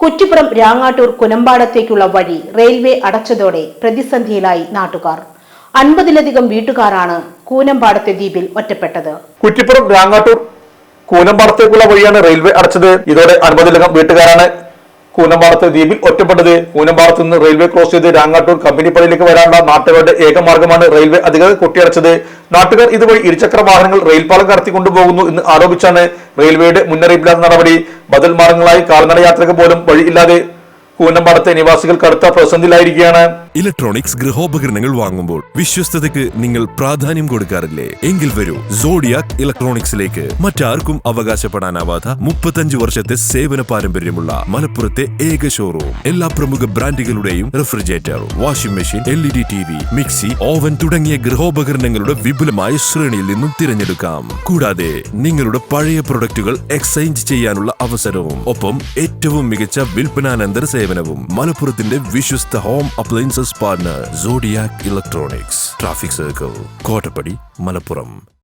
കുറ്റിപ്പുറം രാങ്ങാട്ടൂർ കുനമ്പാടത്തേക്കുള്ള വഴി റെയിൽവേ അടച്ചതോടെ പ്രതിസന്ധിയിലായി നാട്ടുകാർ. 50-ലധികം വീട്ടുകാരാണ് കൂനമ്പാടത്തെ ദ്വീപിൽ ഒറ്റപ്പെട്ടത്. കുറ്റിപ്പുറം രാങ്ങാട്ടൂർ കൂനമ്പാടത്തേക്കുള്ള വഴിയാണ് റെയിൽവേ അടച്ചത്. ഇതോടെ 50-ലധികം വീട്ടുകാരാണ് കൂനമ്പാടത്തെ ദ്വീപിൽ ഒറ്റപ്പെട്ടത്. കൂനമ്പാടത്ത് നിന്ന് റെയിൽവേ ക്രോസ് ചെയ്ത് രാങ്ങാട്ടൂർ കമ്പനിപ്പടിയിലേക്ക് വരാനുള്ള നാട്ടുകാരുടെ ഏക മാർഗമാണ് റെയിൽവേ അധികൃതർ കൊട്ടിയടച്ചത്. നാട്ടുകാർ ഇതുവഴി ഇരുചക്ര വാഹനങ്ങൾ റെയിൽപാളം കടത്തിക്കൊണ്ടുപോകുന്നു എന്ന് ആരോപിച്ചാണ് റെയിൽവേയുടെ മുന്നറിയിപ്പില്ലാത്ത നടപടി. ബദൽ മാർഗങ്ങളായി കാൽനട യാത്രയ്ക്ക് പോലും വഴിയില്ലാതെ കൂനമ്പാടത്തെ നിവാസികൾ കടുത്ത പ്രതിസന്ധിയിലായിരിക്കുകയാണ്. ഇലക്ട്രോണിക്സ് ഗൃഹോപകരണങ്ങൾ വാങ്ങുമ്പോൾ വിശ്വസ്തതയ്ക്ക് നിങ്ങൾ പ്രാധാന്യം കൊടുക്കാറില്ലേ? എങ്കിൽ വരൂ സോഡിയാക് ഇലക്ട്രോണിക്സിലേക്ക്. മറ്റാർക്കും അവകാശപ്പെടാനാവാത്ത 35 വർഷത്തെ സേവന പാരമ്പര്യമുള്ള മലപ്പുറത്തെ ഏക ഷോറൂം. എല്ലാ പ്രമുഖ ബ്രാൻഡുകളുടെയും refrigerator, washing machine, LED TV, mixie, oven തുടങ്ങിയ ഗൃഹോപകരണങ്ങളുടെ വിപുലമായ ശ്രേണിയിൽ നിന്നും തിരഞ്ഞെടുക്കാം. കൂടാതെ നിങ്ങളുടെ പഴയ പ്രൊഡക്റ്റുകൾ എക്സ്ചേഞ്ച് ചെയ്യാനുള്ള അവസരവും ഒപ്പം ഏറ്റവും മികച്ച വിൽപ്പനാനന്തര സേവനവും. മലപ്പുറത്തിന്റെ വിശ്വസ്ത home appliances partner Zodiac electronics, traffic circle, Kottappadi, Malappuram.